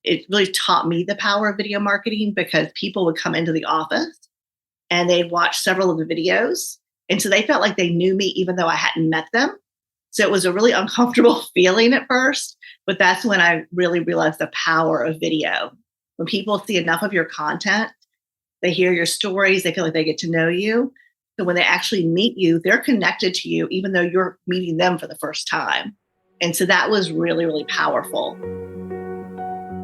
it really taught me the power of video marketing because people would come into the office and they'd watch several of the videos. And so they felt like they knew me even though I hadn't met them. So it was a really uncomfortable feeling at first, but that's when I really realized the power of video. When people see enough of your content, they hear your stories, they feel like they get to know you. So when they actually meet you, they're connected to you, even though you're meeting them for the first time. And so that was really, really powerful.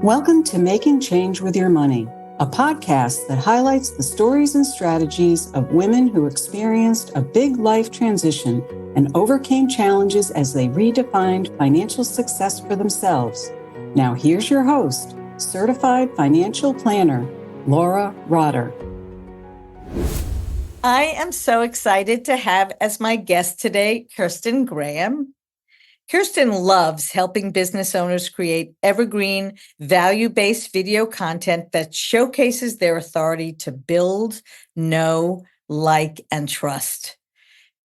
Welcome to Making Change with Your Money, a podcast that highlights the stories and strategies of women who experienced a big life transition and overcame challenges as they redefined financial success for themselves. Now here's your host, certified financial planner, Laura Rotter. I am so excited to have as my guest today, Kingston Graham. Kingston loves helping business owners create evergreen, value-based video content that showcases their authority to build, know, like, and trust.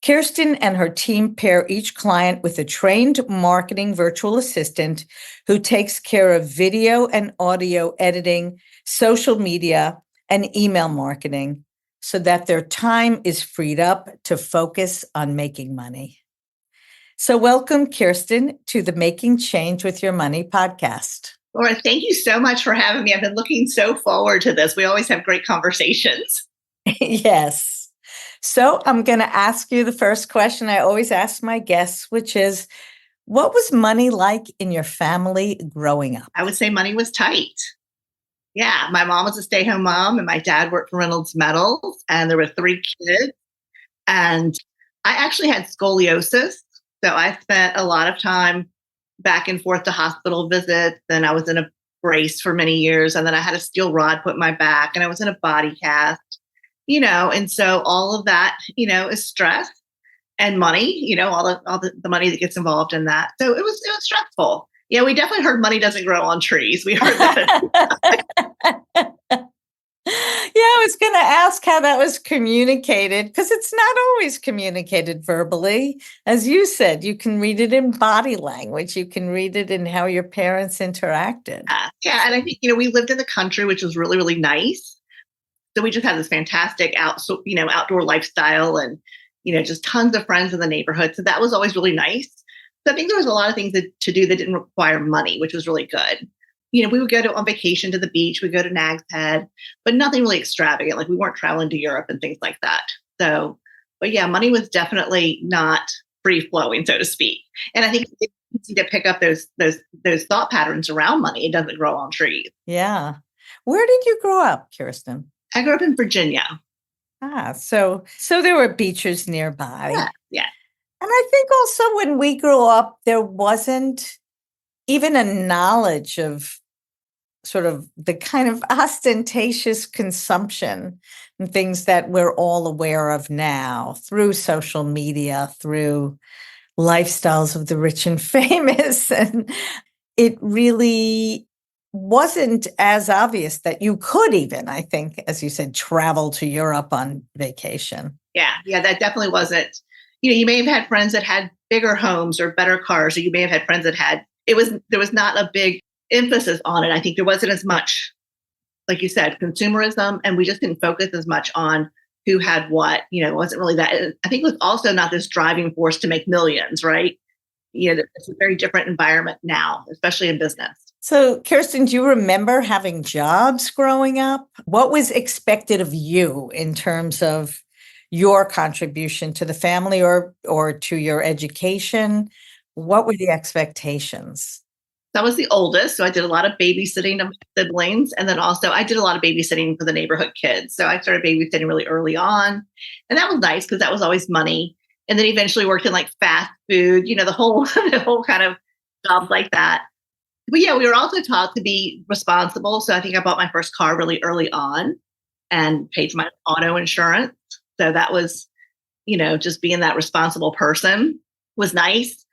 Kingston and her team pair each client with a trained marketing virtual assistant who takes care of video and audio editing, social media, and email marketing so that their time is freed up to focus on making money. So welcome, Kingston, to the Making Change with Your Money podcast. Laura, thank you so much for having me. I've been looking so forward to this. We always have great conversations. Yes. So I'm going to ask you the first question I always ask my guests, which is, what was money like in your family growing up? I would say money was tight. Yeah, my mom was a stay-at-home mom and my dad worked for Reynolds Metals and there were 3 kids. And I actually had scoliosis. So I spent a lot of time back and forth to hospital visits. Then I was in a brace for many years. And then I had a steel rod put in my back and I was in a body cast, and so all of that, is stress and money, all the money that gets involved in that. So it was stressful. Yeah, we definitely heard money doesn't grow on trees. We heard that. Yeah, I was going to ask how that was communicated because it's not always communicated verbally. As you said, you can read it in body language. You can read it in how your parents interacted. Yeah, and I think, we lived in the country, which was really, really nice. So we just had this fantastic outdoor lifestyle and, just tons of friends in the neighborhood. So that was always really nice. So I think there was a lot of things to do that didn't require money, which was really good. We would go on vacation to the beach, we'd go to Nag's Head, but nothing really extravagant. Like we weren't traveling to Europe and things like that. So, but yeah, money was definitely not free flowing, so to speak. And I think it's easy to pick up those thought patterns around money. It doesn't grow on trees. Yeah. Where did you grow up, Kingston? I grew up in Virginia. So there were beaches nearby. Yeah. And I think also when we grew up, there wasn't even a knowledge of sort of the kind of ostentatious consumption and things that we're all aware of now through social media, through lifestyles of the rich and famous. And it really wasn't as obvious that you could even, I think, as you said, travel to Europe on vacation. Yeah, that definitely wasn't. You may have had friends that had bigger homes or better cars, or you may have had friends that had, there was not a big emphasis on it. I think there wasn't as much, like you said, consumerism, and we just didn't focus as much on who had what. It wasn't really that. I think it was also not this driving force to make millions, right? It's a very different environment now, especially in business. So, Kingston, do you remember having jobs growing up? What was expected of you in terms of your contribution to the family or to your education? What were the expectations? I was the oldest, so I did a lot of babysitting of my siblings. And then also I did a lot of babysitting for the neighborhood kids. So I started babysitting really early on. And that was nice because that was always money. And then eventually worked in like fast food, the whole kind of jobs like that. But yeah, we were also taught to be responsible. So I think I bought my first car really early on and paid for my auto insurance. So that was, just being that responsible person was nice.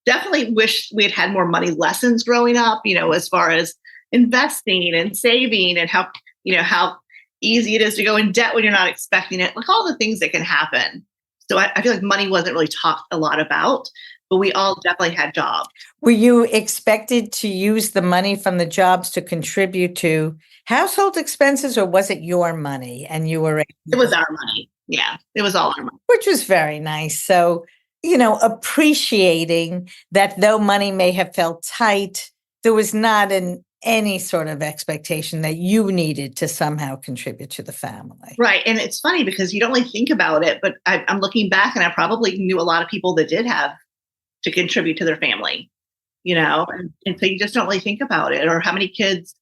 Definitely wish we had had more money lessons growing up, as far as investing and saving and how easy it is to go in debt when you're not expecting it, like all the things that can happen. So I feel like money wasn't really talked a lot about. but we all definitely had jobs. Were you expected to use the money from the jobs to contribute to household expenses, or was it your money and you were? It was our money. Yeah, it was all our money. Which was very nice. So, appreciating that though money may have felt tight, there was not any sort of expectation that you needed to somehow contribute to the family. Right. And it's funny because you don't really think about it, but I'm looking back and I probably knew a lot of people that did have to contribute to their family, and so you just don't really think about it, or how many kids,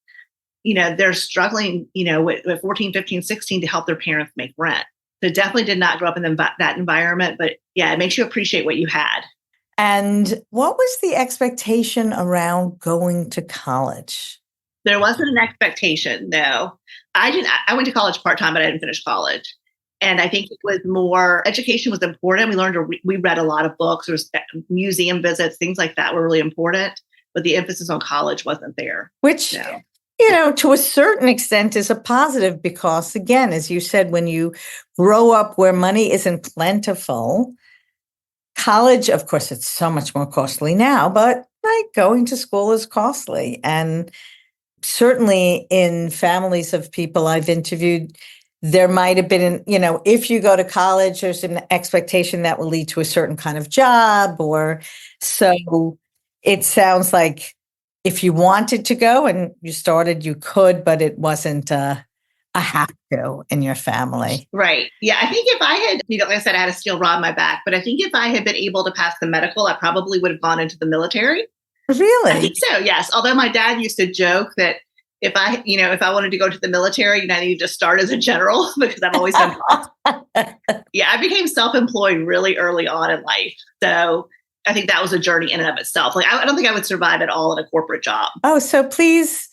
they're struggling, with 14, 15, 16 to help their parents make rent. So definitely did not grow up in that environment, but yeah, it makes you appreciate what you had. And what was the expectation around going to college? There wasn't an expectation, no. I went to college part-time, but I didn't finish college. And I think it was more, education was important. We read a lot of books. There was museum visits, things like that were really important, but the emphasis on college wasn't there. Which, to a certain extent is a positive because, again, as you said, when you grow up where money isn't plentiful, college, of course, it's so much more costly now, but going to school is costly. And certainly in families of people I've interviewed, there might have been, if you go to college, there's an expectation that will lead to a certain kind of job, or so it sounds like if you wanted to go and you started, you could, but it wasn't a have to in your family. Right. Yeah. I think if I had, like I said, I had a steel rod in my back, but I think if I had been able to pass the medical, I probably would have gone into the military. Really? I think so, yes. Although my dad used to joke that if I wanted to go to the military, I needed to start as a general because I've always done Yeah, I became self-employed really early on in life. So I think that was a journey in and of itself. Like, I don't think I would survive at all in a corporate job. Oh, so please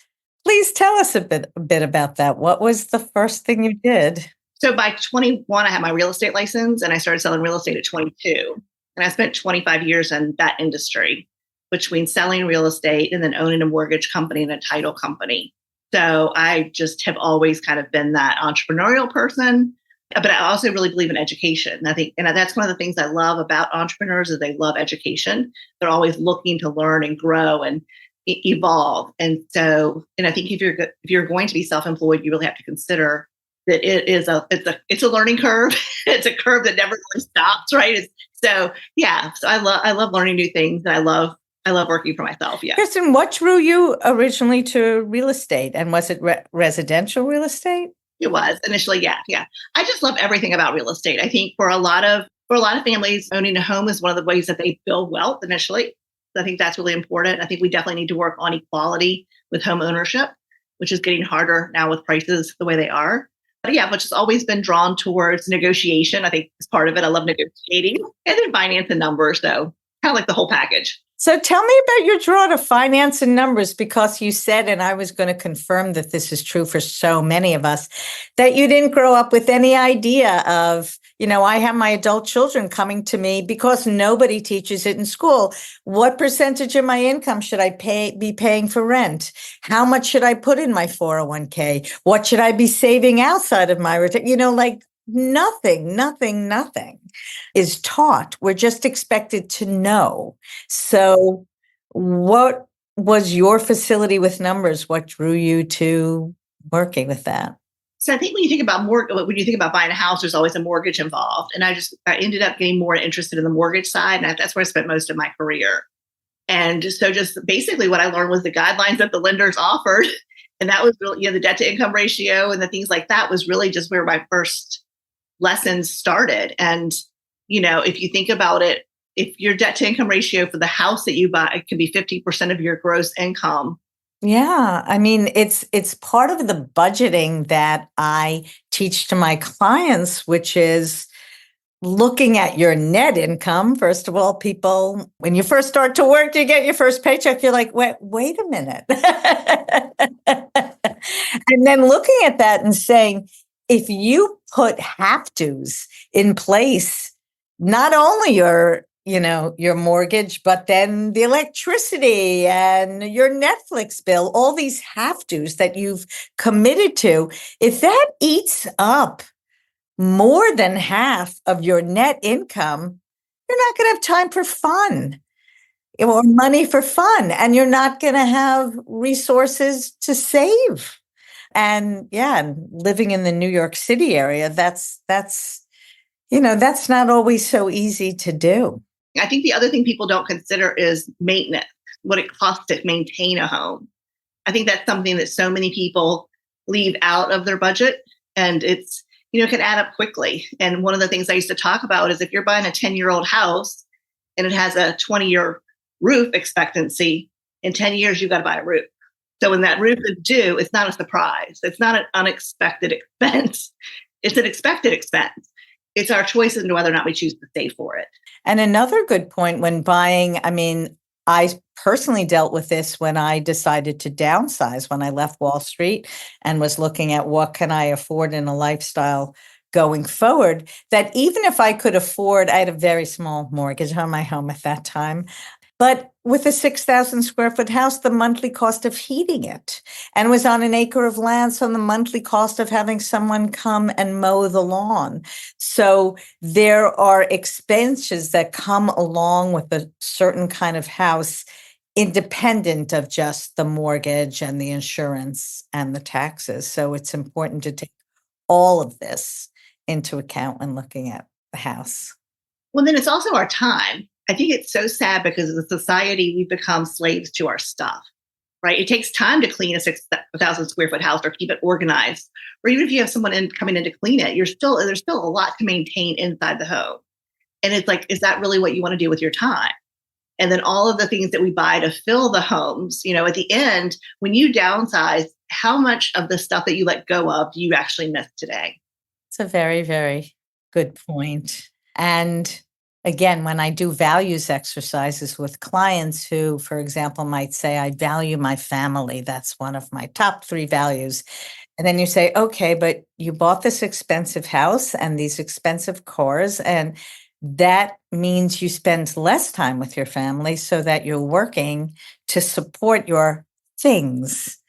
tell us a bit about that. What was the first thing you did? So by 21, I had my real estate license and I started selling real estate at 22. And I spent 25 years in that industry between selling real estate and then owning a mortgage company and a title company. So I just have always kind of been that entrepreneurial person, but I also really believe in education. I think, and that's one of the things I love about entrepreneurs is they love education. They're always looking to learn and grow and evolve. And so, and I think if you're going to be self-employed, you really have to consider that it's a learning curve. It's a curve that never really stops, right? So I love learning new things, and I love working for myself. Yeah. Kirsten, what drew you originally to real estate, and was it residential real estate? It was initially, yeah. I just love everything about real estate. I think for a lot of families, owning a home is one of the ways that they build wealth initially. So I think that's really important. I think we definitely need to work on equality with home ownership, which is getting harder now with prices the way they are. But yeah, which has always been drawn towards negotiation. I think is part of it. I love negotiating, and then finance and numbers, though, kind of like the whole package. So tell me about your draw to finance and numbers, because you said, and I was going to confirm that this is true for so many of us, that you didn't grow up with any idea of, I have my adult children coming to me because nobody teaches it in school. What percentage of my income should I be paying for rent? How much should I put in my 401k? What should I be saving outside of my retirement? Nothing is taught. We're just expected to know. So what was your facility with numbers? What drew you to working with that? So I think when you think about buying a house, there's always a mortgage involved. And I ended up getting more interested in the mortgage side. And that's where I spent most of my career. And so just basically what I learned was the guidelines that the lenders offered. And that was really, the debt to income ratio and the things like that was really just where my first lessons started. And, if you think about it, if your debt to income ratio for the house that you buy, it can be 50% of your gross income. Yeah. I mean, it's part of the budgeting that I teach to my clients, which is looking at your net income. First of all, people, when you first start to work, you get your first paycheck, you're like, wait a minute. And then looking at that and saying, if you put have-tos in place, not only your mortgage, but then the electricity and your Netflix bill, all these have-tos that you've committed to, if that eats up more than half of your net income, you're not going to have time for fun or money for fun, and you're not going to have resources to save. And living in the New York City area, that's not always so easy to do. I think the other thing people don't consider is maintenance, what it costs to maintain a home. I think that's something that so many people leave out of their budget, and it's, it can add up quickly. And one of the things I used to talk about is if you're buying a 10-year-old house and it has a 20-year roof expectancy, in 10 years, you've got to buy a roof. So when that roof is due, it's not a surprise. It's not an unexpected expense. It's an expected expense. It's our choice as to whether or not we choose to save for it. And another good point when buying, I personally dealt with this when I decided to downsize, when I left Wall Street and was looking at what can I afford in a lifestyle going forward, that even if I could afford, I had a very small mortgage on my home at that time. But with a 6,000 square foot house, the monthly cost of heating it, and was on an acre of land, so the monthly cost of having someone come and mow the lawn. So there are expenses that come along with a certain kind of house, independent of just the mortgage and the insurance and the taxes. So it's important to take all of this into account when looking at the house. Well, then it's also our time. I think it's so sad because as a society, we've become slaves to our stuff, right? It takes time to clean a 6,000 square foot house or keep it organized. Or even if you have someone coming in to clean it, there's still a lot to maintain inside the home. And it's like, is that really what you want to do with your time? And then all of the things that we buy to fill the homes, at the end, when you downsize, how much of the stuff that you let go of do you actually miss today? It's a very, very good point. And again, when I do values exercises with clients who, for example, might say, I value my family. That's one of my top 3 values. And then you say, okay, but you bought this expensive house and these expensive cars, and that means you spend less time with your family so that you're working to support your things.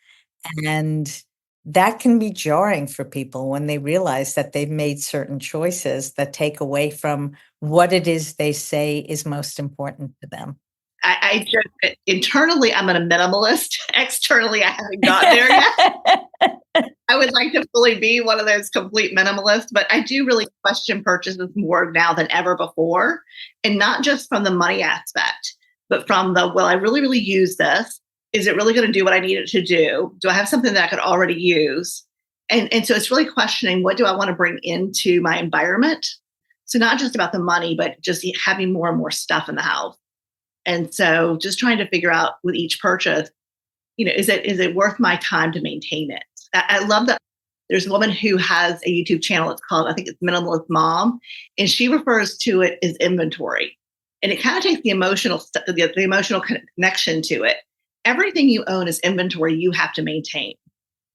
And that can be jarring for people when they realize that they've made certain choices that take away from what it is they say is most important to them. I joke that internally, I'm a minimalist. Externally, I haven't got there yet. I would like to fully be one of those complete minimalists, but I do really question purchases more now than ever before. And not just from the money aspect, but from I really, really use this. Is it really going to do what I need it to do? Do I have something that I could already use? And so it's really questioning, what do I want to bring into my environment? So not just about the money, but just having more and more stuff in the house. And so just trying to figure out with each purchase, is it worth my time to maintain it? I love that there's a woman who has a YouTube channel. It's called, I think it's Minimalist Mom. And she refers to it as inventory. And it kind of takes the emotional connection to it. Everything you own is inventory you have to maintain.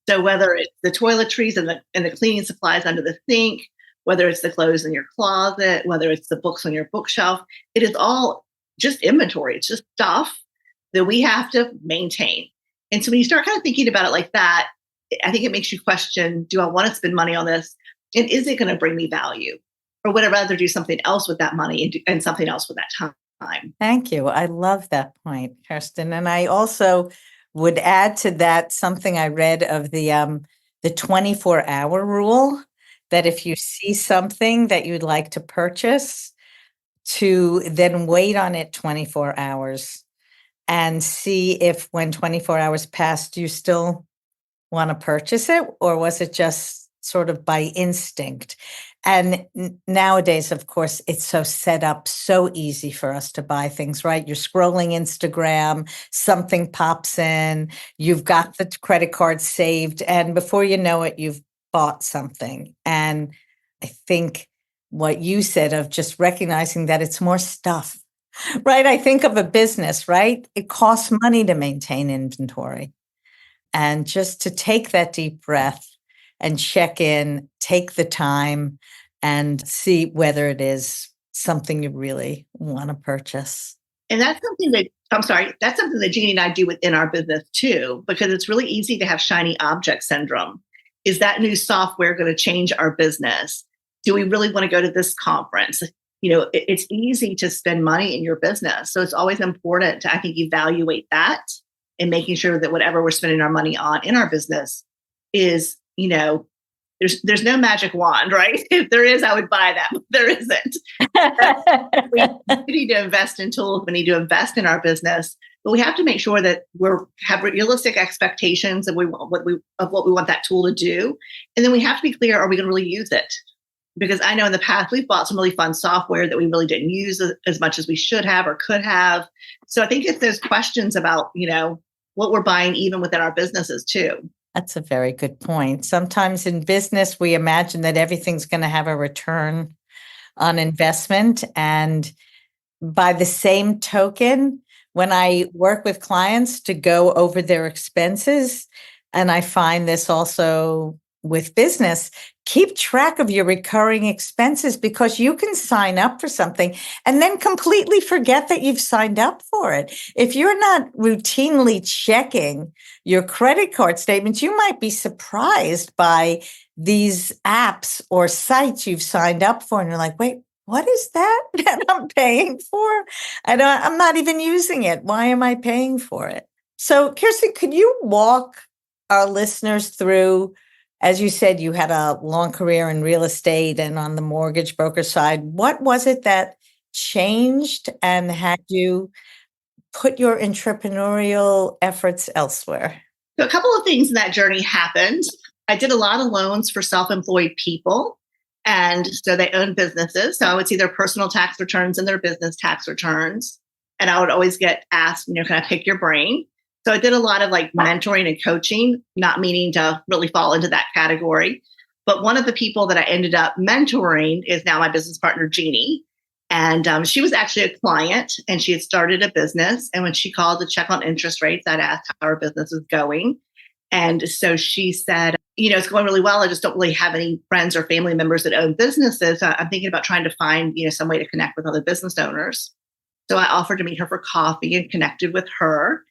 So whether it's the toiletries and the cleaning supplies under the sink, whether it's the clothes in your closet, whether it's the books on your bookshelf, it is all just inventory. It's just stuff that we have to maintain. And so when you start kind of thinking about it like that, I think it makes you question, do I want to spend money on this? And is it going to bring me value? Or would I rather do something else with that money and something else with that time? Thank you. I love that point, Kirsten. And I also would add to that something I read of the 24-hour rule, that if you see something that you'd like to purchase, to then wait on it 24 hours and see if when 24 hours passed, you still want to purchase it, or was it just sort of by instinct? And nowadays, of course, it's so set up, so easy for us to buy things, right? You're scrolling Instagram, something pops in, you've got the credit card saved, and before you know it, you've bought something. And I think what you said of just recognizing that it's more stuff, right? I think of a business, right? It costs money to maintain inventory. And just to take that deep breath and check in, take the time and see whether it is something you really want to purchase. And that's something that Jeannie and I do within our business too, because it's really easy to have shiny object syndrome. Is that new software going to change our business? Do we really want to go to this conference? it's easy to spend money in your business. So it's always important to, I think, evaluate that and making sure that whatever we're spending our money on in our business is, there's no magic wand, right? If there is, I would buy that. But there isn't. We need to invest in tools. We need to invest in our business, but we have to make sure that we have realistic expectations of what we want that tool to do, and then we have to be clear: are we going to really use it? Because I know in the past we've bought some really fun software that we really didn't use as much as we should have or could have. So I think it's those questions about what we're buying even within our businesses too. That's a very good point. Sometimes in business, we imagine that everything's going to have a return on investment. And by the same token, when I work with clients to go over their expenses, and I find this also with business, keep track of your recurring expenses, because you can sign up for something and then completely forget that you've signed up for it. If you're not routinely checking your credit card statements, you might be surprised by these apps or sites you've signed up for. And you're like, wait, what is that I'm paying for? I'm not even using it. Why am I paying for it? So Kirsten, could you walk our listeners through, as you said, you had a long career in real estate and on the mortgage broker side. What was it that changed, and had you put your entrepreneurial efforts elsewhere? So a couple of things in that journey happened. I did a lot of loans for self-employed people. And so they owned businesses. So I would see their personal tax returns and their business tax returns. And I would always get asked, can I pick your brain? So I did a lot of mentoring and coaching, not meaning to really fall into that category. But one of the people that I ended up mentoring is now my business partner, Jeannie. And she was actually a client, and she had started a business. And when she called to check on interest rates, I'd asked how her business was going. And so she said, it's going really well. I just don't really have any friends or family members that own businesses. So I'm thinking about trying to find, some way to connect with other business owners. So I offered to meet her for coffee and connected with her.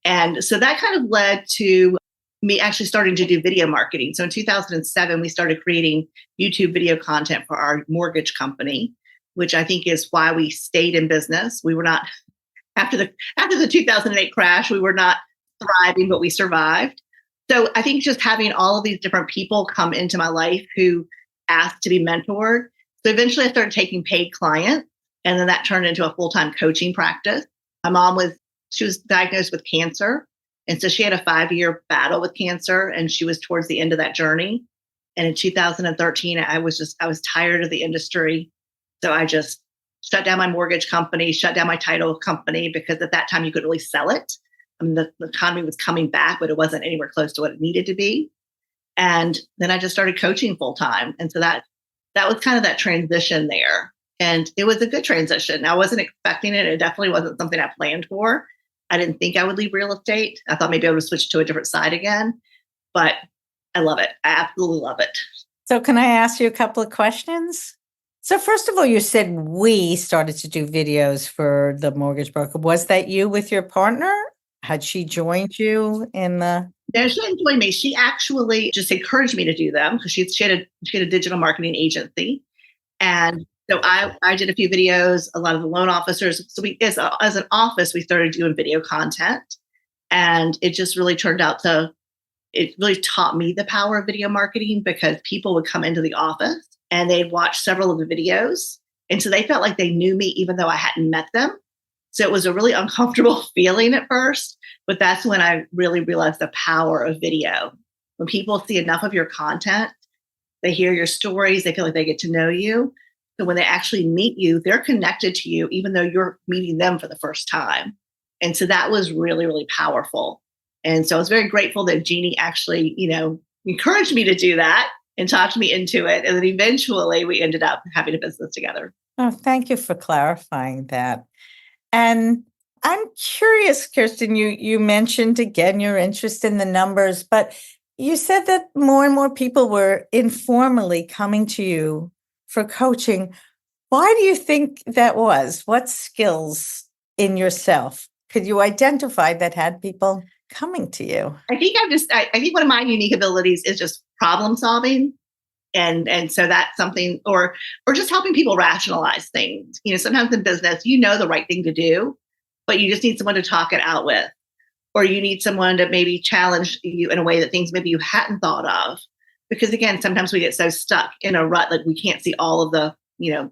And so that kind of led to me actually starting to do video marketing. So in 2007, we started creating YouTube video content for our mortgage company, which I think is why we stayed in business. We were not, after the 2008 crash, we were not thriving, but we survived. So I think just having all of these different people come into my life who asked to be mentored. So eventually I started taking paid clients, and then that turned into a full-time coaching practice. My mom she was diagnosed with cancer. And so she had a 5-year battle with cancer, and she was towards the end of that journey. And in 2013, I was tired of the industry. So I just shut down my mortgage company, shut down my title company, because at that time you couldn't really sell it. I mean, the economy was coming back, but it wasn't anywhere close to what it needed to be. And then I just started coaching full time. And so that was kind of that transition there. And it was a good transition. I wasn't expecting it. It definitely wasn't something I planned for. I didn't think I would leave real estate. I thought maybe I would switch to a different side again, but I love it. I absolutely love it. So can I ask you a couple of questions? So first of all, you said we started to do videos for the mortgage broker. Was that you with your partner? Had she joined you in the? No, she didn't join me. She actually just encouraged me to do them, because she had a digital marketing agency. And so I did a few videos, a lot of the loan officers. So we, as an office, we started doing video content, and it just really it really taught me the power of video marketing, because people would come into the office and they'd watch several of the videos. And so they felt like they knew me, even though I hadn't met them. So it was a really uncomfortable feeling at first, but that's when I really realized the power of video. When people see enough of your content, they hear your stories, they feel like they get to know you. So when they actually meet you, they're connected to you, even though you're meeting them for the first time. And so that was really, really powerful. And so I was very grateful that Jeannie actually, encouraged me to do that and talked me into it. And then eventually we ended up having a business together. Oh, thank you for clarifying that. And I'm curious, Kirsten, you mentioned again your interest in the numbers, but you said that more and more people were informally coming to you for coaching. Why do you think that was? What skills in yourself could you identify that had people coming to you? I think I think one of my unique abilities is just problem solving. And so that's something, or just helping people rationalize things. Sometimes in business, the right thing to do, but you just need someone to talk it out with, or you need someone to maybe challenge you in a way that things maybe you hadn't thought of. Because again, sometimes we get so stuck in a rut that we can't see all of the,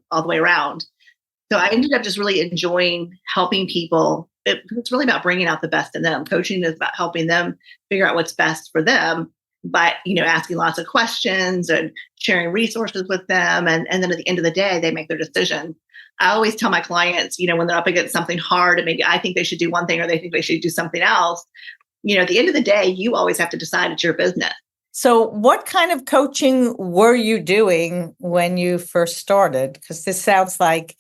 all the way around. So I ended up just really enjoying helping people. It's really about bringing out the best in them. Coaching is about helping them figure out what's best for them by, asking lots of questions and sharing resources with them. And then at the end of the day, they make their decision. I always tell my clients, when they're up against something hard and maybe I think they should do one thing or they think they should do something else, at the end of the day, you always have to decide it's your business. So what kind of coaching were you doing when you first started? Because this sounds like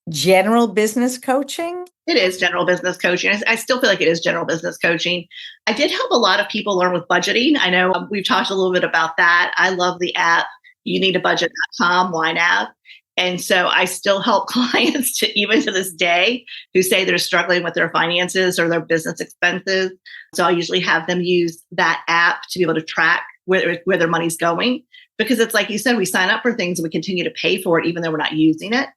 general business coaching. It is general business coaching. I still feel like it is general business coaching. I did help a lot of people learn with budgeting. I know we've talked a little bit about that. I love the app, youneedabudget.com, Wine app. And so I still help clients even to this day who say they're struggling with their finances or their business expenses. So I usually have them use that app to be able to track where their money's going. Because it's like you said, we sign up for things and we continue to pay for it even though we're not using it.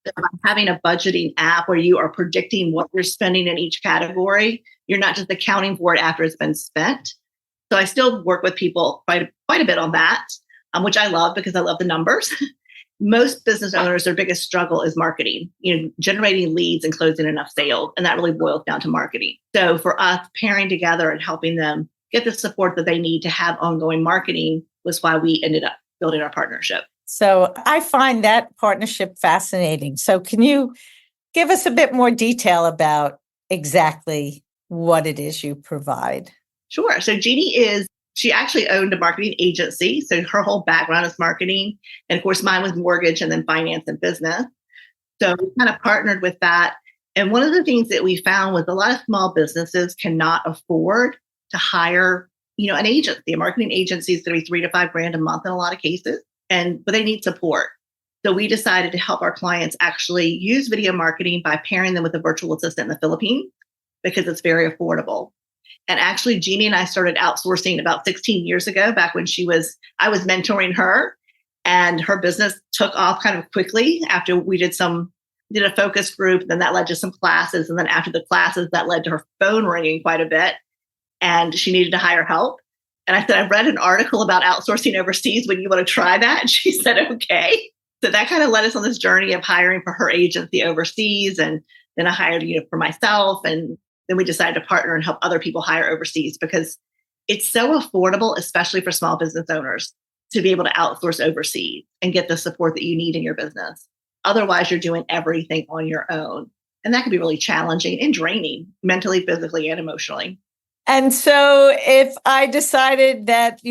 So by having a budgeting app where you are predicting what you're spending in each category, you're not just accounting for it after it's been spent. So I still work with people quite a bit on that, which I love because I love the numbers. Most business owners, their biggest struggle is marketing, generating leads and closing enough sales. And that really boils down to marketing. So for us, pairing together and helping them get the support that they need to have ongoing marketing was why we ended up building our partnership. So I find that partnership fascinating. So can you give us a bit more detail about exactly what it is you provide? Sure. So she actually owned a marketing agency. So her whole background is marketing. And of course, mine was mortgage and then finance and business. So we kind of partnered with that. And one of the things that we found was a lot of small businesses cannot afford to hire, an agency. A marketing agency is going to be $3,000 to $5,000 a month in a lot of cases. But they need support. So we decided to help our clients actually use video marketing by pairing them with a virtual assistant in the Philippines because it's very affordable. And actually, Jeannie and I started outsourcing about 16 years ago, back when I was mentoring her, and her business took off kind of quickly after we did a focus group. Then that led to some classes. And then after the classes, that led to her phone ringing quite a bit. And she needed to hire help. And I said, I've read an article about outsourcing overseas. Would you want to try that? And she said, okay. So that kind of led us on this journey of hiring for her agency overseas. And then I hired, for myself. And then we decided to partner and help other people hire overseas because it's so affordable, especially for small business owners, to be able to outsource overseas and get the support that you need in your business. Otherwise, you're doing everything on your own. And that can be really challenging and draining mentally, physically, and emotionally. And so if I decided that,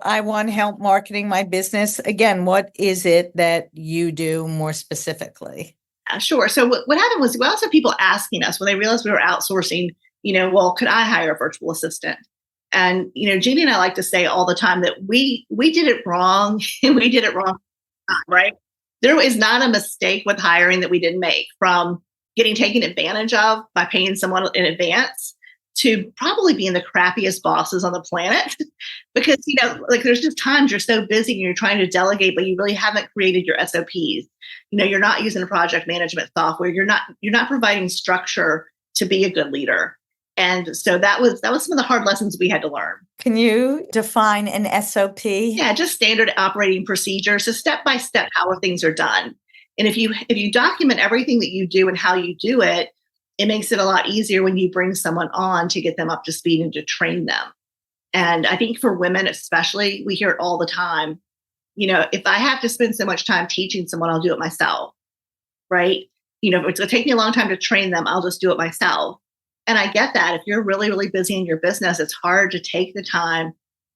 I want help marketing my business, again, what is it that you do more specifically? Sure. So what happened was we also had people asking us when they realized we were outsourcing, well, could I hire a virtual assistant? And, Jeannie and I like to say all the time that we did it wrong and we did it wrong, right? There is not a mistake with hiring that we didn't make, from getting taken advantage of by paying someone in advance to probably being the crappiest bosses on the planet because, there's just times you're so busy and you're trying to delegate, but you really haven't created your SOPs. You're not using a project management software. You're not providing structure to be a good leader. And so that was some of the hard lessons we had to learn. Can you define an SOP? Yeah, just standard operating procedures. So step by step, how things are done. And if you document everything that you do and how you do it, it makes it a lot easier when you bring someone on to get them up to speed and to train them. And I think for women especially, we hear it all the time. If I have to spend so much time teaching someone, I'll do it myself, right? If it's going to take me a long time to train them, I'll just do it myself. And I get that. If you're really, really busy in your business, it's hard to take the time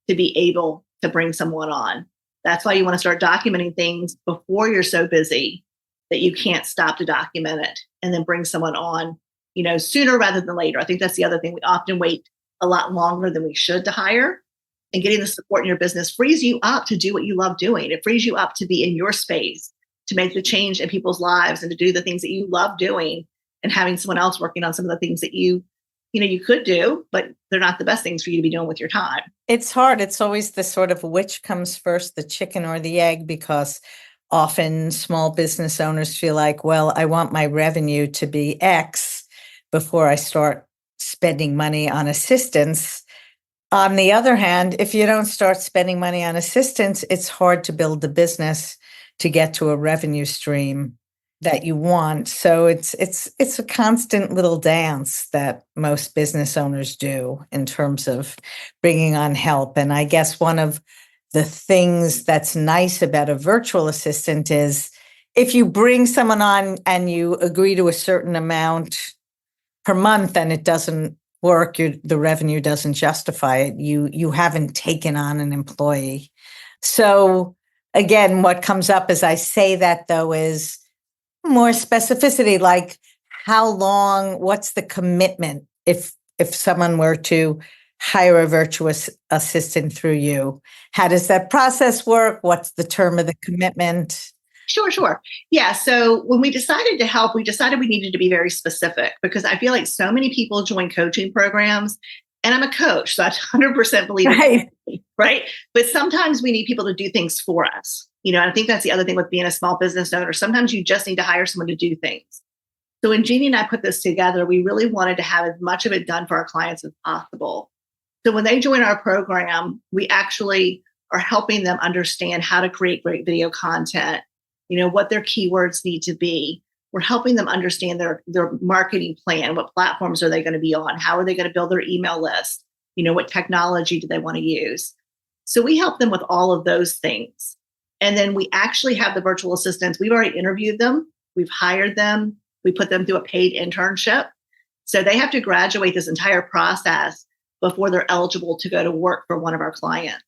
to be able to bring someone on. That's why you want to start documenting things before you're so busy that you can't stop to document it and then bring someone on, sooner rather than later. I think that's the other thing. We often wait a lot longer than we should to hire. And getting the support in your business frees you up to do what you love doing. It frees you up to be in your space, to make the change in people's lives and to do the things that you love doing, and having someone else working on some of the things that you you could do, but they're not the best things for you to be doing with your time. It's hard. It's always the sort of which comes first, the chicken or the egg, because often small business owners feel like, well, I want my revenue to be X before I start spending money on assistance. On the other hand, if you don't start spending money on assistance, it's hard to build the business to get to a revenue stream that you want. So it's a constant little dance that most business owners do in terms of bringing on help. And I guess one of the things that's nice about a virtual assistant is if you bring someone on and you agree to a certain amount per month and it doesn't work, the revenue doesn't justify it, you haven't taken on an employee. So again, what comes up as I say that, though, is more specificity, like how long, what's the commitment if someone were to hire a virtual assistant through you? How does that process work? What's the term of the commitment? Sure. Yeah. So when we decided to help, we decided we needed to be very specific because I feel like so many people join coaching programs, and I'm a coach, so I 100% believe Right. it, right? But sometimes we need people to do things for us. I think that's the other thing with being a small business owner. Sometimes you just need to hire someone to do things. So when Jeannie and I put this together, we really wanted to have as much of it done for our clients as possible. So when they join our program, we actually are helping them understand how to create great video content, what their keywords need to be. We're helping them understand their marketing plan. What platforms are they going to be on? How are they going to build their email list? What technology do they want to use? So we help them with all of those things. And then we actually have the virtual assistants. We've already interviewed them. We've hired them. We put them through a paid internship. So they have to graduate this entire process before they're eligible to go to work for one of our clients.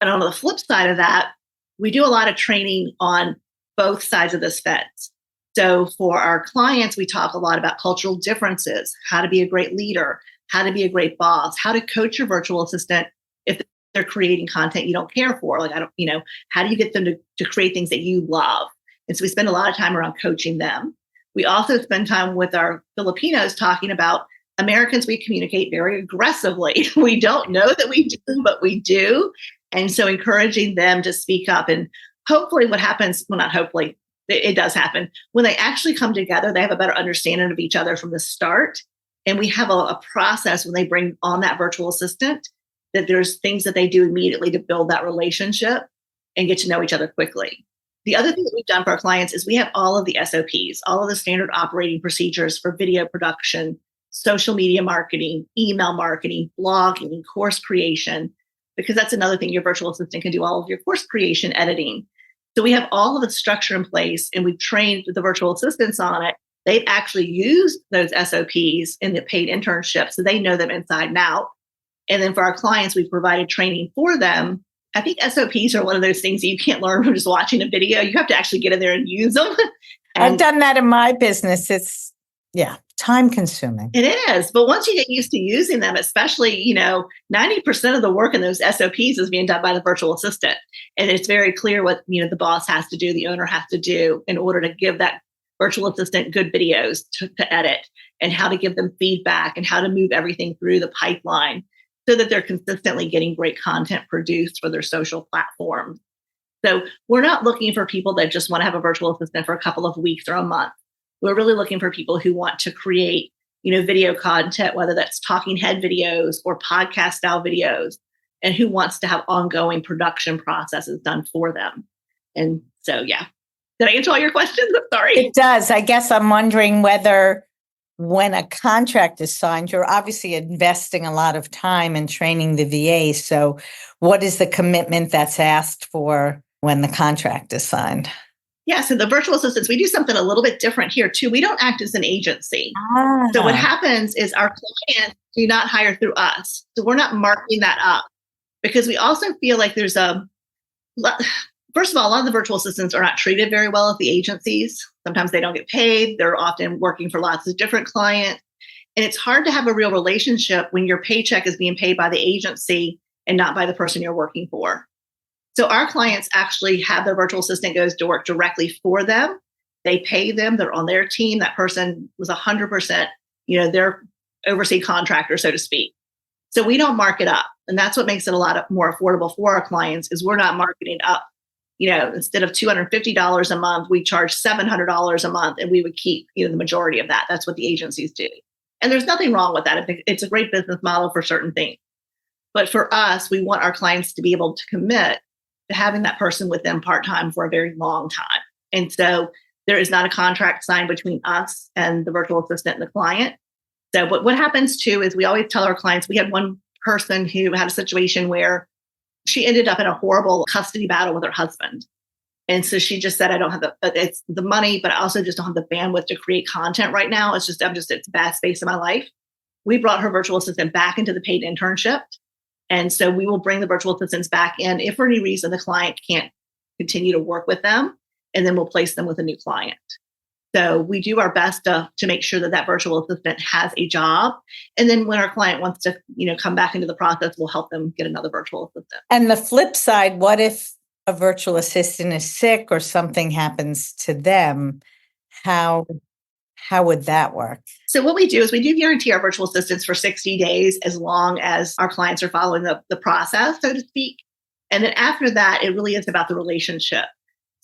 And on the flip side of that, we do a lot of training on both sides of this fence. So for our clients, we talk a lot about cultural differences, how to be a great leader, how to be a great boss, how to coach your virtual assistant if they're creating content you don't care for. Like, how do you get them to create things that you love? And so we spend a lot of time around coaching them. We also spend time with our Filipinos talking about Americans. We communicate very aggressively. We don't know that we do, but we do. And so encouraging them to speak up. And hopefully what happens, well, not hopefully, it does happen. When they actually come together, they have a better understanding of each other from the start. And we have a process when they bring on that virtual assistant, that there's things that they do immediately to build that relationship and get to know each other quickly. The other thing that we've done for our clients is we have all of the SOPs, all of the standard operating procedures for video production, social media marketing, email marketing, blogging, course creation, because that's another thing. Your virtual assistant can do all of your course creation, editing. So we have all of the structure in place, and we've trained the virtual assistants on it. They've actually used those SOPs in the paid internship, so they know them inside and out. And then for our clients, we've provided training for them. I think SOPs are one of those things that you can't learn from just watching a video. You have to actually get in there and use them. I've done that in my business. It's, time consuming. It is. But once you get used to using them, especially, 90% of the work in those SOPs is being done by the virtual assistant. And it's very clear what, the boss has to do, the owner has to do in order to give that virtual assistant good videos to edit, and how to give them feedback, and how to move everything through the pipeline so that they're consistently getting great content produced for their social platforms. So we're not looking for people that just want to have a virtual assistant for a couple of weeks or a month. We're really looking for people who want to create, video content, whether that's talking head videos or podcast style videos, and who wants to have ongoing production processes done for them. And so, yeah. Did I answer all your questions? I'm sorry. It does. I guess I'm wondering whether when a contract is signed, you're obviously investing a lot of time in training the VA. So what is the commitment that's asked for when the contract is signed? Yeah, so the virtual assistants, we do something a little bit different here too. We don't act as an agency. So what happens is our clients do not hire through us. So we're not marking that up, because we also feel like there's first of all, a lot of the virtual assistants are not treated very well at the agencies. Sometimes they don't get paid. They're often working for lots of different clients. And it's hard to have a real relationship when your paycheck is being paid by the agency and not by the person you're working for. So our clients actually have their virtual assistant goes to work directly for them. They pay them. They're on their team. That person was 100%, their oversee contractor, so to speak. So we don't mark it up. And that's what makes it a lot more affordable for our clients is we're not marketing up. Instead of $250 a month, we charge $700 a month and we would keep, the majority of that. That's what the agencies do. And there's nothing wrong with that. It's a great business model for certain things. But for us, we want our clients to be able to commit to having that person with them part-time for a very long time. And so there is not a contract signed between us and the virtual assistant and the client. So what happens too is we always tell our clients, we had one person who had a situation where she ended up in a horrible custody battle with her husband. And so she just said, I don't have it's the money, but I also just don't have the bandwidth to create content right now. It's a bad space in my life. We brought her virtual assistant back into the paid internship. And so we will bring the virtual assistants back in if for any reason the client can't continue to work with them, and then we'll place them with a new client. So we do our best to make sure that virtual assistant has a job. And then when our client wants to, come back into the process, we'll help them get another virtual assistant. And the flip side, what if a virtual assistant is sick or something happens to them? How would that work? So what we do is we do guarantee our virtual assistants for 60 days as long as our clients are following the process, so to speak. And then after that, it really is about the relationship.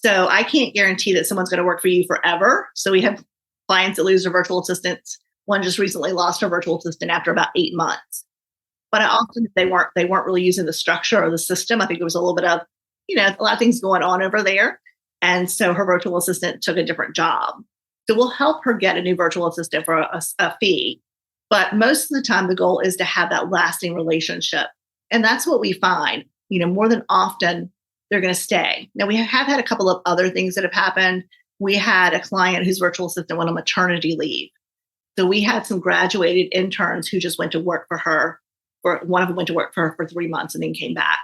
So I can't guarantee that someone's going to work for you forever. So we have clients that lose their virtual assistants. One just recently lost her virtual assistant after about 8 months. But I also they weren't really using the structure or the system. I think it was a little bit of, a lot of things going on over there. And so her virtual assistant took a different job. So we'll help her get a new virtual assistant for a fee. But most of the time, the goal is to have that lasting relationship. And that's what we find, more than often, they're going to stay. Now, we have had a couple of other things that have happened. We had a client whose virtual assistant went on maternity leave. So we had some graduated interns who just went to work for her, or one of them went to work for her for 3 months and then came back.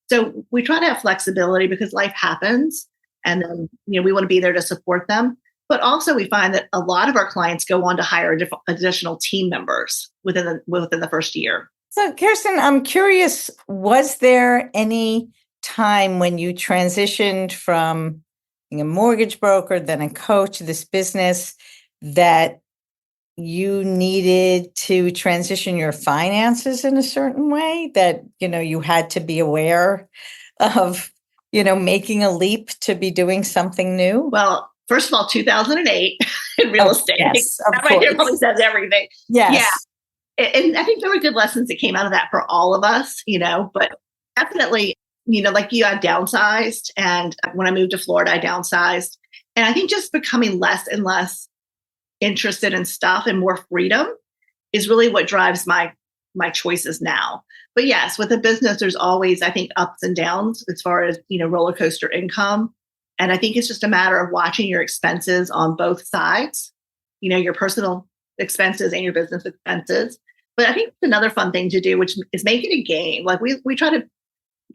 So we try to have flexibility because life happens. And then, we want to be there to support them. But also we find that a lot of our clients go on to hire additional team members within the first year. So Kirsten, I'm curious, was there any time when you transitioned from being a mortgage broker, then a coach, this business, that you needed to transition your finances in a certain way, that, you had to be aware of, making a leap to be doing something new? Well, first of all, 2008 in real estate. Yes, of That course. right there says everything. Yes. Yeah. And I think there were good lessons that came out of that for all of us, but definitely, like you, I downsized. And when I moved to Florida, I downsized. And I think just becoming less and less interested in stuff and more freedom is really what drives my choices now. But yes, with a business, there's always, I think, ups and downs as far as, roller coaster income. And I think it's just a matter of watching your expenses on both sides, your personal expenses and your business expenses. But I think another fun thing to do, which is make it a game. Like we try to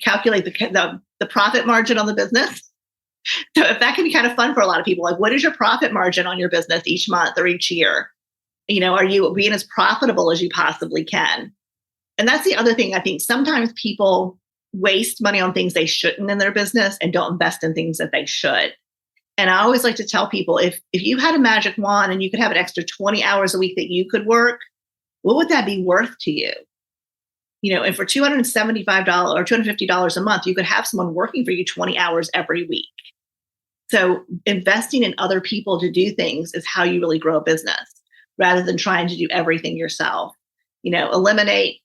calculate the profit margin on the business. So if that can be kind of fun for a lot of people, like what is your profit margin on your business each month or each year? Are you being as profitable as you possibly can? And that's the other thing. I think sometimes people waste money on things they shouldn't in their business and don't invest in things that they should. And I always like to tell people, if you had a magic wand and you could have an extra 20 hours a week that you could work, what would that be worth to you? And for $275 or $250 a month, you could have someone working for you 20 hours every week. So investing in other people to do things is how you really grow a business, rather than trying to do everything yourself. Eliminate,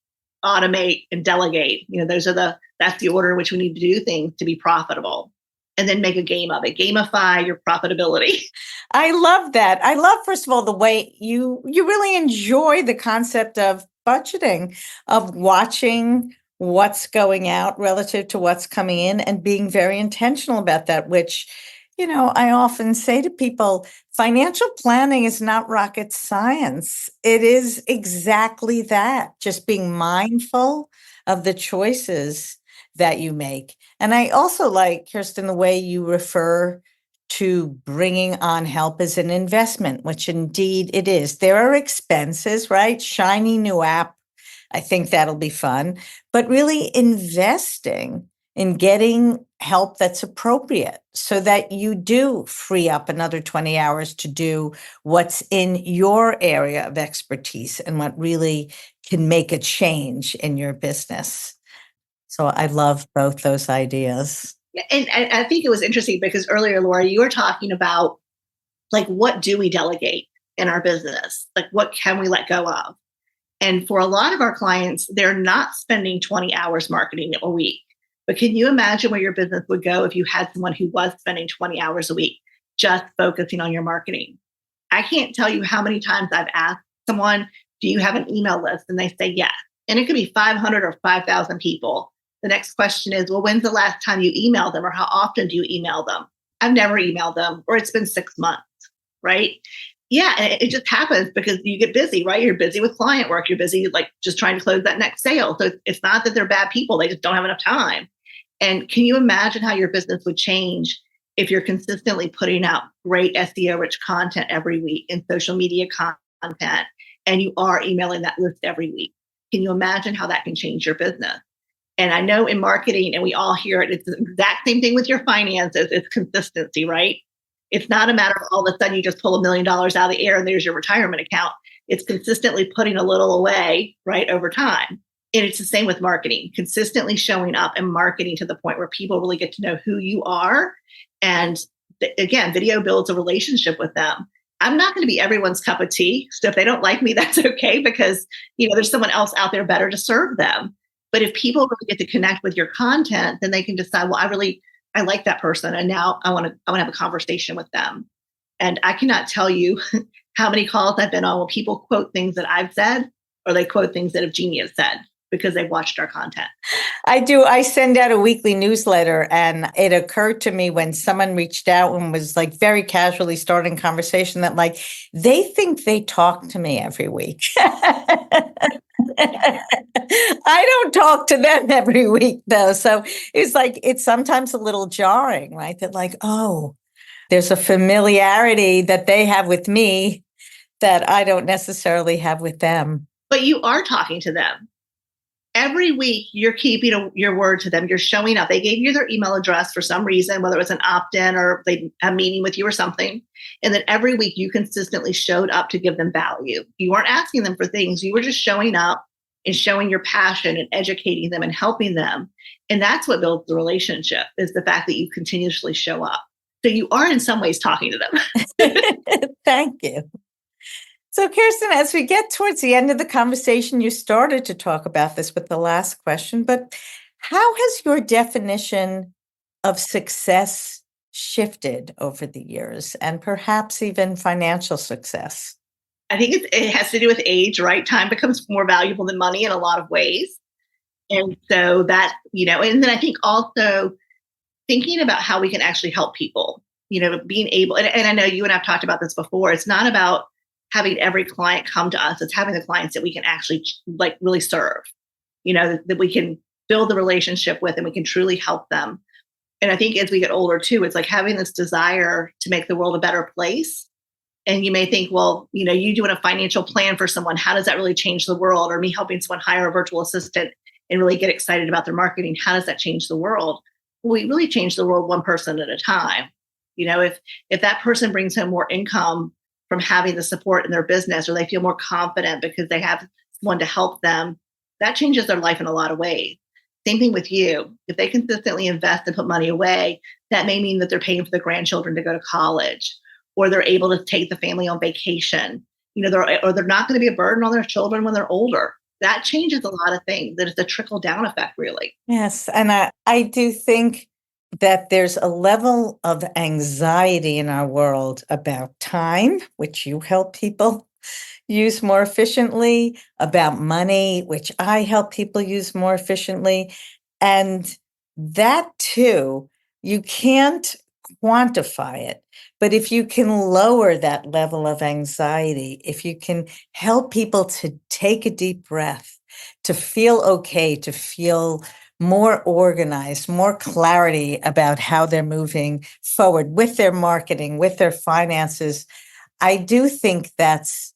automate, and delegate. That's the order in which we need to do things to be profitable. And then make a game of it. Gamify your profitability. I love that. I love, first of all, the way you really enjoy the concept of budgeting, of watching what's going out relative to what's coming in and being very intentional about that, which, I often say to people, financial planning is not rocket science. It is exactly that, just being mindful of the choices that you make. And I also like, Kirsten, the way you refer to bringing on help as an investment, which indeed it is. There are expenses, right? Shiny new app. I think that'll be fun. But really investing in getting help that's appropriate so that you do free up another 20 hours to do what's in your area of expertise and what really can make a change in your business. So I love both those ideas. And I think it was interesting because earlier, Laura, you were talking about like, what do we delegate in our business? Like, what can we let go of? And for a lot of our clients, they're not spending 20 hours marketing a week. But can you imagine where your business would go if you had someone who was spending 20 hours a week just focusing on your marketing? I can't tell you how many times I've asked someone, do you have an email list? And they say yes. And it could be 500 or 5,000 people. The next question is, well, when's the last time you emailed them, or how often do you email them? I've never emailed them, or it's been 6 months, right? Yeah, and it just happens because you get busy, right? You're busy with client work. You're busy like just trying to close that next sale. So it's not that they're bad people. They just don't have enough time. And can you imagine how your business would change if you're consistently putting out great SEO-rich content every week and social media content, and you are emailing that list every week? Can you imagine how that can change your business? And I know in marketing, and we all hear it, it's the exact same thing with your finances. It's consistency, right? It's not a matter of all of a sudden you just pull $1 million out of the air and there's your retirement account. It's consistently putting a little away, right, over time. And it's the same with marketing, consistently showing up and marketing to the point where people really get to know who you are. And again, video builds a relationship with them. I'm not going to be everyone's cup of tea. So if they don't like me, that's okay, because there's someone else out there better to serve them. But if people really get to connect with your content, then they can decide, well, I like that person, and now I want to have a conversation with them. And I cannot tell you how many calls I've been on where people quote things that I've said, or they quote things that Evgenia has said because they've watched our content. I do. I send out a weekly newsletter, and it occurred to me when someone reached out and was like very casually starting conversation that like they think they talk to me every week. I don't talk to them every week though. So it's sometimes a little jarring, right? That like, oh, there's a familiarity that they have with me that I don't necessarily have with them. But you are talking to them. Every week, you're keeping your word to them. You're showing up. They gave you their email address for some reason, whether it was an opt-in or they had a meeting with you or something. And then every week, you consistently showed up to give them value. You weren't asking them for things. You were just showing up and showing your passion and educating them and helping them. And that's what builds the relationship, is the fact that you continuously show up. So you are in some ways talking to them. Thank you. So, Kirsten, as we get towards the end of the conversation, you started to talk about this with the last question, but how has your definition of success shifted over the years, and perhaps even financial success? I think it has to do with age, right? Time becomes more valuable than money in a lot of ways. And so that, and then I think also thinking about how we can actually help people, being able, and I know you and I've talked about this before, it's not about having every client come to us. It's having the clients that we can actually like really serve, that we can build the relationship with and we can truly help them. And I think as we get older too, it's like having this desire to make the world a better place. And you may think, well, you doing a financial plan for someone, how does that really change the world? Or me helping someone hire a virtual assistant and really get excited about their marketing, how does that change the world? Well, we really change the world one person at a time. If that person brings home more income from having the support in their business, or they feel more confident because they have someone to help them, that changes their life in a lot of ways. Same thing with you. If they consistently invest and put money away, that may mean that they're paying for the grandchildren to go to college, or they're able to take the family on vacation, they're not going to be a burden on their children when they're older. That changes a lot of things. That it's a trickle down effect, really. Yes. And I do think that there's a level of anxiety in our world about time, which you help people use more efficiently, about money, which I help people use more efficiently. And that too, you can't quantify it. But if you can lower that level of anxiety, if you can help people to take a deep breath, to feel okay, to feel more organized, more clarity about how they're moving forward with their marketing, with their finances, I do think that's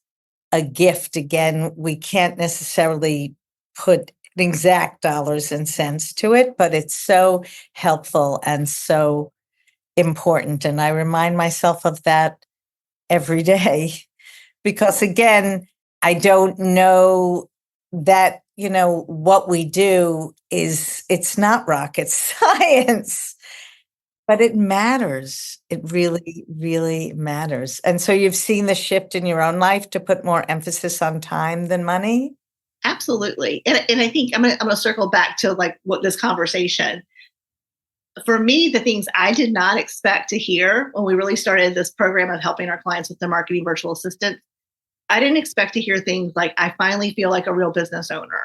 a gift. Again, we can't necessarily put exact dollars and cents to it, but it's so helpful and so important. And I remind myself of that every day because, again, I don't know that, what we do it's not rocket science, but it matters. It really, really matters. And so you've seen the shift in your own life to put more emphasis on time than money? Absolutely. And I think I'm gonna circle back to like what this conversation. For me, the things I did not expect to hear when we really started this program of helping our clients with their marketing virtual assistants, I didn't expect to hear things like, I finally feel like a real business owner.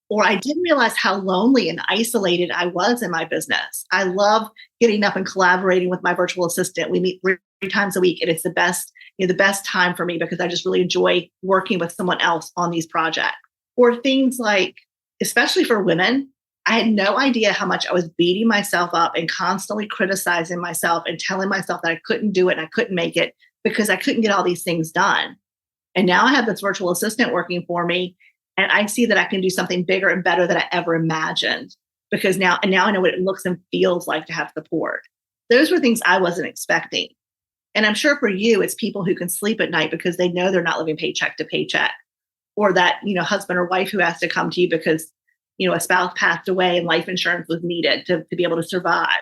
Or I didn't realize how lonely and isolated I was in my business. I love getting up and collaborating with my virtual assistant. We meet 3 times a week, and it's the best time for me because I just really enjoy working with someone else on these projects. Or things like, especially for women, I had no idea how much I was beating myself up and constantly criticizing myself and telling myself that I couldn't do it and I couldn't make it because I couldn't get all these things done. And now I have this virtual assistant working for me, and I see that I can do something bigger and better than I ever imagined because now I know what it looks and feels like to have support. Those were things I wasn't expecting. And I'm sure for you, it's people who can sleep at night because they know they're not living paycheck to paycheck, or that, husband or wife who has to come to you because, a spouse passed away and life insurance was needed to be able to survive.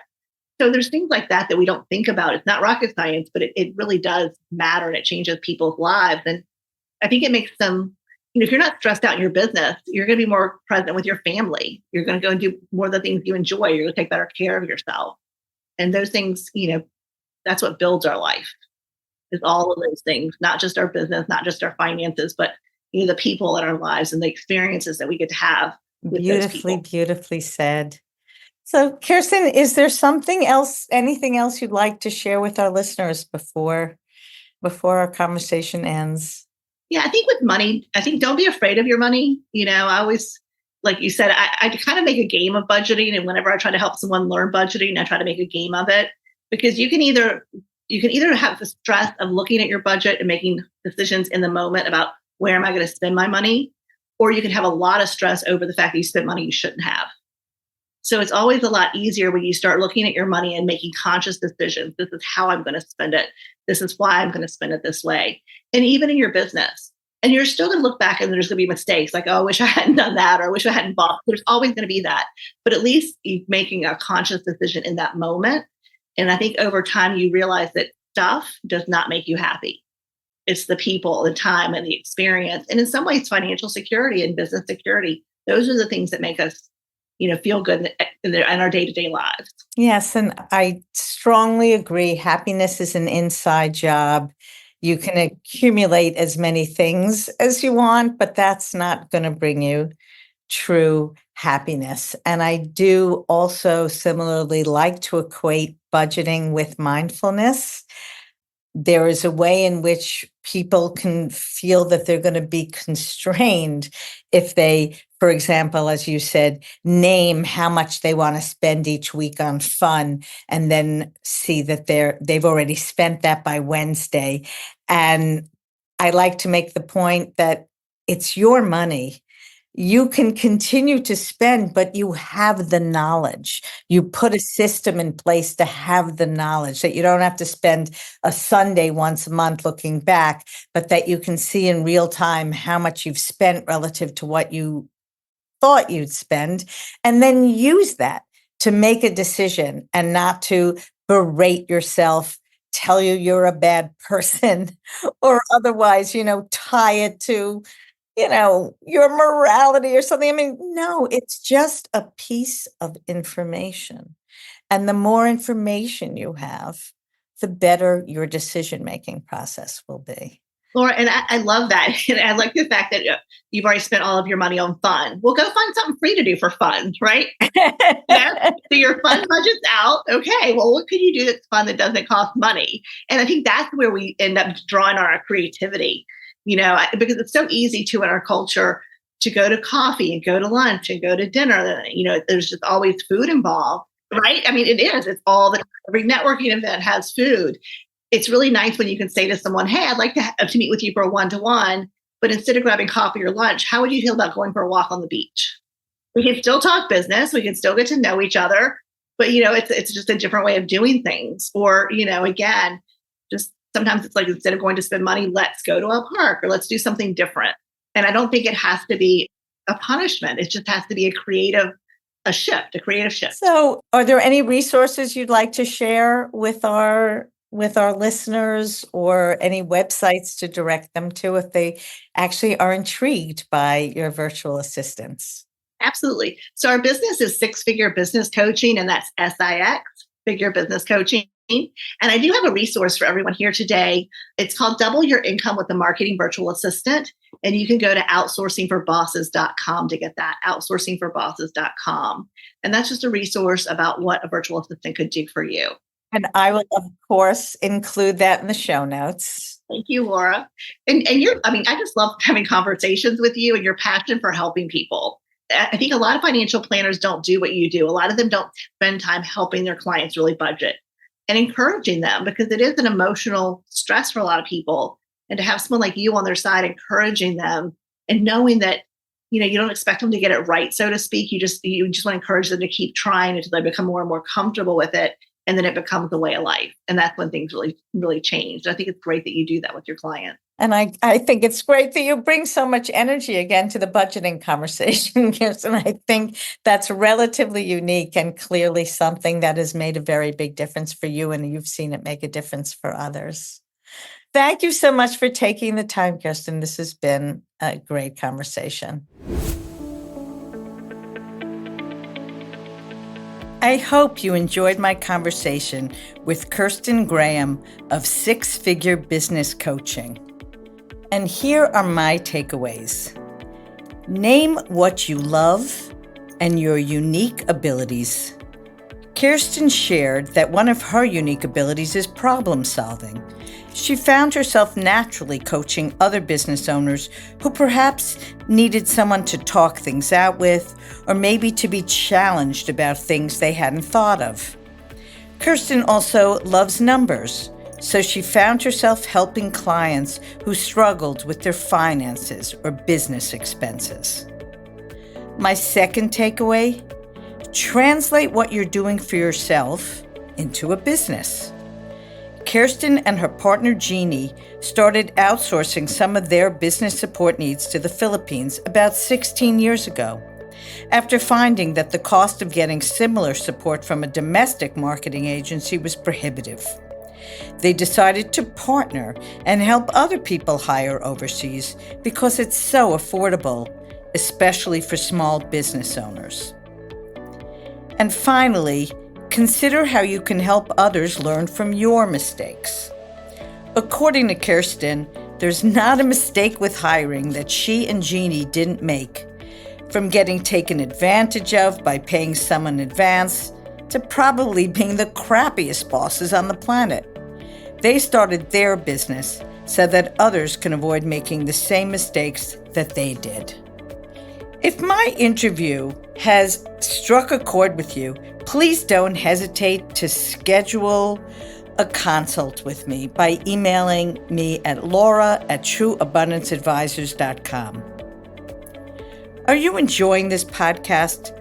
So there's things like that we don't think about. It's not rocket science, but it really does matter, and it changes people's lives. And I think it makes them, if you're not stressed out in your business, you're going to be more present with your family. You're going to go and do more of the things you enjoy. You're going to take better care of yourself. And those things, that's what builds our life, is all of those things, not just our business, not just our finances, but the people in our lives and the experiences that we get to have with those Beautifully, people. beautifully said. So, Kirsten, is there anything else you'd like to share with our listeners before our conversation ends? Yeah, I think with money, don't be afraid of your money. I always, like you said, I kind of make a game of budgeting. And whenever I try to help someone learn budgeting, I try to make a game of it, because you can either have the stress of looking at your budget and making decisions in the moment about where am I going to spend my money, or you can have a lot of stress over the fact that you spent money you shouldn't have. So it's always a lot easier when you start looking at your money and making conscious decisions. This is how I'm going to spend it. This is why I'm going to spend it this way. And even in your business. And you're still going to look back and there's going to be mistakes like, oh, I wish I hadn't done that, or I wish I hadn't bought. There's always going to be that. But at least you're making a conscious decision in that moment. And I think over time you realize that stuff does not make you happy. It's the people, the time, and the experience. And in some ways, financial security and business security, those are the things that make us feel good in our day-to-day lives. Yes, and I strongly agree. Happiness is an inside job. You can accumulate as many things as you want, but that's not going to bring you true happiness. And I do also similarly like to equate budgeting with mindfulness. There is a way in which people can feel that they're going to be constrained if they, for example, as you said, name how much they want to spend each week on fun, and then see that they've already spent that by Wednesday. And I like to make the point that it's your money. You can continue to spend, but you have the knowledge. You put a system in place to have the knowledge that you don't have to spend a Sunday once a month looking back, but that you can see in real time how much you've spent relative to what you thought you'd spend, and then use that to make a decision and not to berate yourself, tell you you're a bad person, or otherwise, tie it to your morality or something. I mean, no, it's just a piece of information. And the more information you have, the better your decision-making process will be. Laura, and I love that. And I like the fact that you've already spent all of your money on fun. Well, go find something free to do for fun, right? So your fun budget's out. Okay, well, what can you do that's fun that doesn't cost money? And I think that's where we end up drawing on our creativity. Because it's so easy to in our culture to go to coffee and go to lunch and go to dinner. There's just always food involved, right? I mean, it is. It's every networking event has food. It's really nice when you can say to someone, hey, I'd like to meet with you for a one-to-one, but instead of grabbing coffee or lunch, how would you feel about going for a walk on the beach? We can still talk business. We can still get to know each other, but it's just a different way of doing things. Or, again, just sometimes it's like, instead of going to spend money, let's go to a park or let's do something different. And I don't think it has to be a punishment. It just has to be a creative shift. So are there any resources you'd like to share with our listeners, or any websites to direct them to if they actually are intrigued by your virtual assistants? Absolutely. So our business is Six Figure Business Coaching, and that's SIX, Figure Business Coaching. And I do have a resource for everyone here today. It's called Double Your Income with a Marketing Virtual Assistant. And you can go to outsourcingforbosses.com to get that, outsourcingforbosses.com. And that's just a resource about what a virtual assistant could do for you. And I will, of course, include that in the show notes. Thank you, Laura. And I just love having conversations with you and your passion for helping people. I think a lot of financial planners don't do what you do. A lot of them don't spend time helping their clients really budget and encouraging them, because it is an emotional stress for a lot of people. And to have someone like you on their side encouraging them and knowing that, you don't expect them to get it right, so to speak. You just want to encourage them to keep trying until they become more and more comfortable with it. And then it becomes a way of life. And that's when things really, really change. I think it's great that you do that with your clients. And I think it's great that you bring so much energy again to the budgeting conversation, Kirsten. I think that's relatively unique and clearly something that has made a very big difference for you, and you've seen it make a difference for others. Thank you so much for taking the time, Kirsten. This has been a great conversation. I hope you enjoyed my conversation with Kirsten Graham of Six Figure Business Coaching. And here are my takeaways. Name what you love and your unique abilities. Kirsten shared that one of her unique abilities is problem solving. She found herself naturally coaching other business owners who perhaps needed someone to talk things out with, or maybe to be challenged about things they hadn't thought of. Kirsten also loves numbers, so she found herself helping clients who struggled with their finances or business expenses. My second takeaway: translate what you're doing for yourself into a business. Kirsten and her partner Jeannie started outsourcing some of their business support needs to the Philippines about 16 years ago, after finding that the cost of getting similar support from a domestic marketing agency was prohibitive. They decided to partner and help other people hire overseas because it's so affordable, especially for small business owners. And finally, consider how you can help others learn from your mistakes. According to Kirsten, there's not a mistake with hiring that she and Jeannie didn't make, from getting taken advantage of by paying someone in advance to probably being the crappiest bosses on the planet. They started their business so that others can avoid making the same mistakes that they did. If my interview has struck a chord with you, please don't hesitate to schedule a consult with me by emailing me at laura@TrueAbundanceAdvisors.com. Are you enjoying this podcast?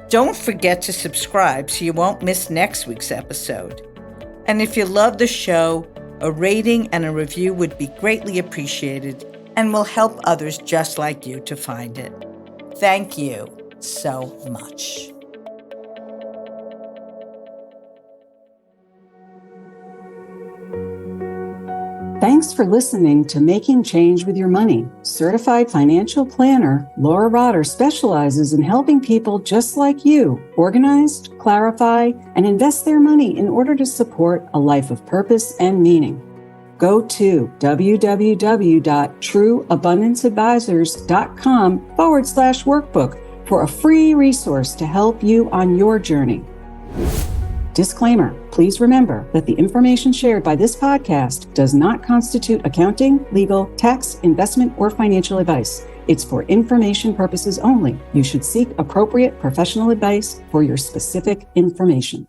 Don't forget to subscribe so you won't miss next week's episode. And if you love the show, a rating and a review would be greatly appreciated and will help others just like you to find it. Thank you so much. Thanks for listening to Making Change with Your Money. Certified financial planner Laura Rotter specializes in helping people just like you organize, clarify, and invest their money in order to support a life of purpose and meaning. Go to www.trueabundanceadvisors.com/workbook for a free resource to help you on your journey. Disclaimer, please remember that the information shared by this podcast does not constitute accounting, legal, tax, investment, or financial advice. It's for information purposes only. You should seek appropriate professional advice for your specific information.